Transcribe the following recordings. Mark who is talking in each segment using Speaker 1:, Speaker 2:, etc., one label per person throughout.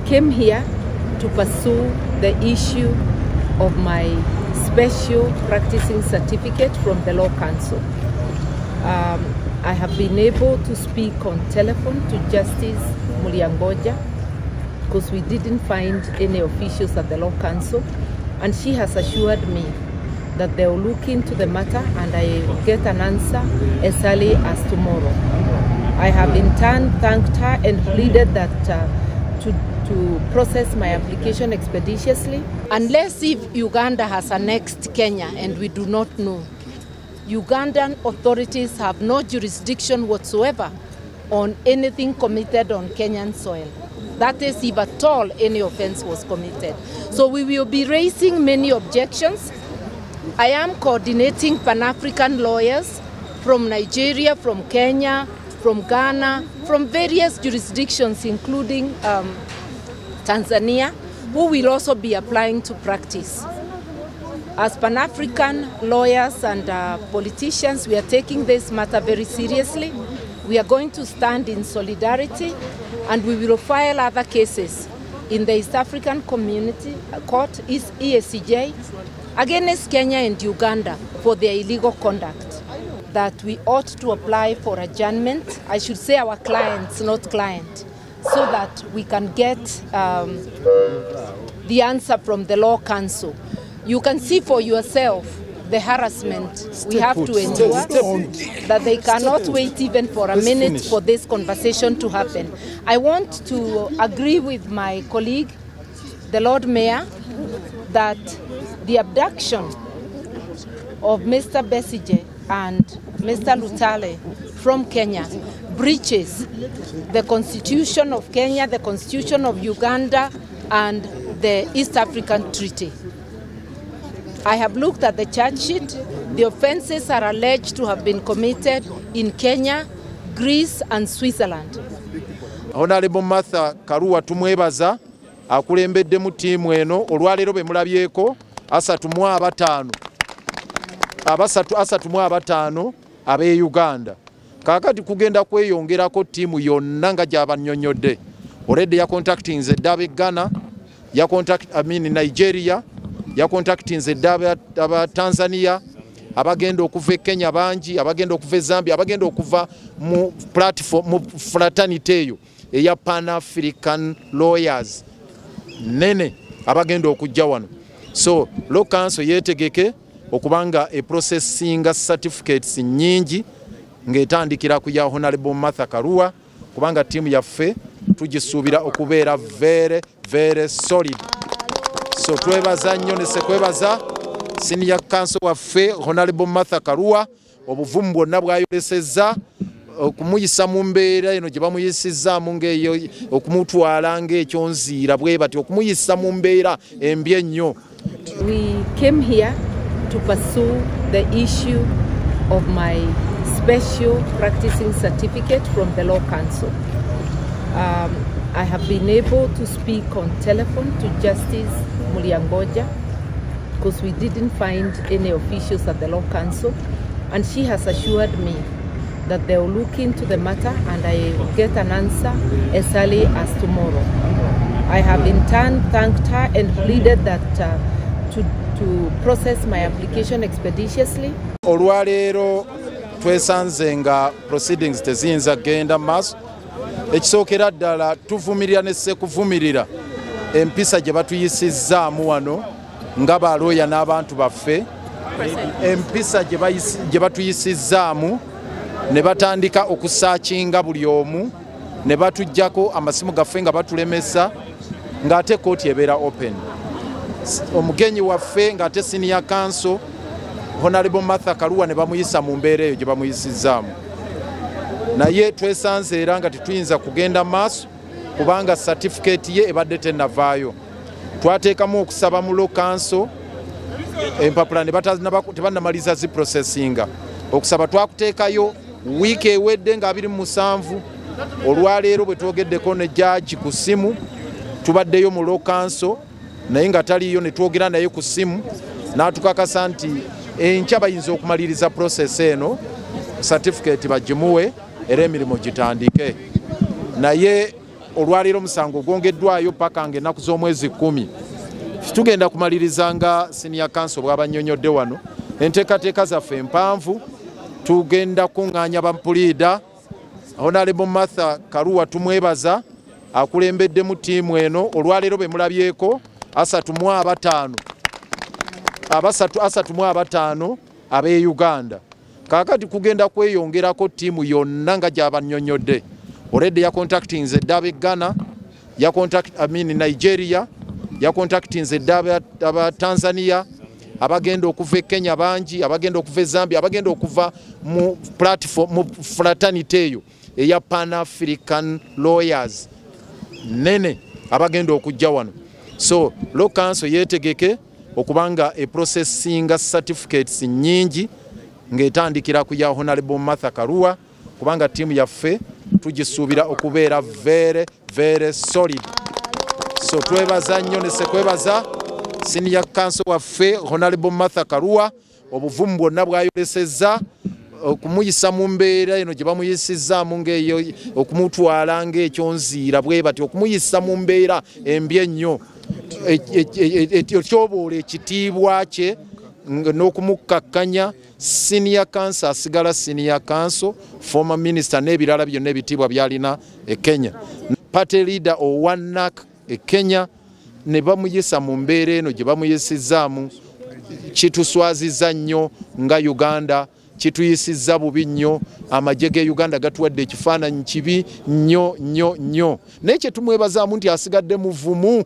Speaker 1: came here to pursue the issue of my special practicing certificate from the Law Council. I have been able to speak on telephone to Justice Mulyangoja because we didn't find any officials at the Law Council, and she has assured me that they will look into the matter and I will get an answer as early as tomorrow. I have in turn thanked her and pleaded that to process my application expeditiously. Unless if Uganda has annexed Kenya and we do not know, Ugandan authorities have no jurisdiction whatsoever on anything committed on Kenyan soil. That is, if at all any offense was committed. So we will be raising many objections. I am coordinating Pan-African lawyers from Nigeria, from Kenya, from Ghana, from various jurisdictions, including Tanzania, who will also be applying to practice. As Pan-African lawyers and politicians, we are taking this matter very seriously. We are going to stand in solidarity, and we will file other cases in the East African Community Court, EACJ, against Kenya and Uganda for their illegal conduct. That we ought to apply for adjournment, I should say our clients, not client, so that we can get the answer from the Law Council. You can see for yourself the harassment we have to endure, that they cannot wait even for a minute for this conversation to happen. I want to agree with my colleague, the Lord Mayor, that the abduction of Mr. Besigye and Mr. Lutale from Kenya breaches the Constitution of Kenya, the Constitution of Uganda, and the East African Treaty. I have looked at the charge sheet. The offenses are alleged to have been committed in Kenya, Greece, and Switzerland.
Speaker 2: Honorable Martha Karua tumwebaza akulembedde mu tiimu eno olwaleero be mulabyeko asatu mu abataano ab'e Uganda. Kakati kugenda kweyongerako tiimu yonna nga gy'abannyonnyodde. Already ya contacting zeddabe Ghana, ya contact Nigeria, ya contacting zeddabe aba Tanzania, abagenda okuva Kenya bangi, abagenda okuva Zambia, abagenda okuva mu platform mu fraternity eyo eya Pan-African lawyers nene abagenda okujja wano. So Law Council yetegeke okubanga processing certificates nyingi ng'etandikira ku ya Honorable Martha Karua, kubanga tiimu yaffe tugisuubira okubeera very solid. So twebaza nnyo ne sekwebaza Senior Counsel waffe Honorable Martha Karua obuvumu bwonna bw'ayolesezza okumuyisa mu mbeera eno gye bamuyisizaamu ng'eyo okumutwala ng'ekyonziira bwe bati okumuyisa mu mbeera embi ennyo.
Speaker 1: We came here to pursue the issue of my special practicing certificate from the Law Council. I have been able to speak on telephone to Justice Mulyangoja because we didn't find any officials at the Law Council, and she has assured me that they will look into the matter and I will get an answer as early as tomorrow. I have in turn thanked her and pleaded that to process my application expeditiously.
Speaker 2: Olwaleero twesanze nga proceedings teziyinza genda maaso. Ekisookera ddala tuvumirira ne sekuvumirira empisa gye batuyisizzaamu wano nga balooya n'abantu baffe, empisa gye batuyisizzaamu ne batandika okusaakinga buli omu, ne batuggyako amasimu gaffe nga batulemesa, ng'ate kooti ebeera open. Omugenyi waffe ng'ate Senior Counsel Honorable Martha Karua ne bamuyisa mu mbeera eyo gye bamuyisizzaamu. Naye twesanze era nga tetuyinza kugenda maaso kubanga certificate ye ebadde tennavaayo. Twateekamu okusaba mu Law Council empapula ne tebannamaliza zi processinga. Okusaba twakuteekayo wiiki ewedde nga 27. Olwaleero bwe twogeddeko ne judge ku ssimu tubaddeyo mu Law Council naye nga taliyo ne twogera naye ku ssimu n'atukakasa nti enkya bayinza okumaliriza process eno certificate bagimuwe era emirimu gitandike. Naye olwaleero musango gwongeddwayo paka ng'ennaku z'omwezi 10. Tugenda kumaliriza nga senior council bw'abannyonnyodde wano enteekateeka zaffe empanvu. Tugenda kuŋŋaanya bamupuliida Honorable Martha Karua tumwebaza akulembeddemu ttiimu eno. Olwaleero be mulabyeko 35 ab'e Uganda. Kaakati kugenda kweyongerako ttiimu yonna nga gy'abannyonnyodde. Already ya contactinze eddaaba Ghana, Nigeria, ya contactinze eddaaba Tanzania, abagenda okuva e Kenya bangi, abagenda okuva e Zambia, abagenda okuva mu platform mu fraternity eyo eya Pan African Lawyers nene abagenda okujja wano. So Law Council yetegeke okubanga e processing certificates nyingi ng'etandikira ku ya Honorable Martha Karua, kubanga tiimu yaffe tugisuubira okubeera very very solid. So twebaza nnyo ne sekwebaza senior council waffe Honorable Martha Karua obuvumu bwonna bwayolesezza okumuyisa mu mbeera eno gye bamuyisizaamu ng'eyo okumutwala ng'ekyonziira bwe bati okumuyisa mu mbeera embi ennyo ekyoboola ekitiibwa kye n'okumukakkanya. Senior council asigala senior council, former minister n'ebirala byonna ebitiibwa byalina e Kenya. Party leader owanak e Kenya ne bamuyisa mu mbeera eno gye bamuyisizaamu kituswaziza nnyo nga Uganda, kituyisizza bubi nnyo. Amagye ge Uganda gatuwadde ekifaananyi kibi nnyo. Naye kye tumwebazaamu nti asigadde muvumu,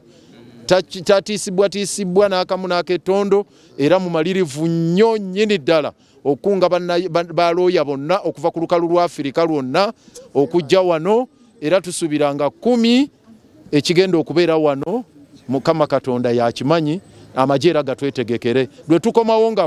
Speaker 2: tatiisibwa n'akamu n'aketondo, era mumalirivu nnyo nnyini ddala okunga balooya bonna okuva ku lukalu lwa Afirika lwonna okujja wano, era tusuubiranga 10 ekigenda okubeera wano. Mukama Katonda yakimanyi, amagye era gatwetegekere lwe tukomawo nga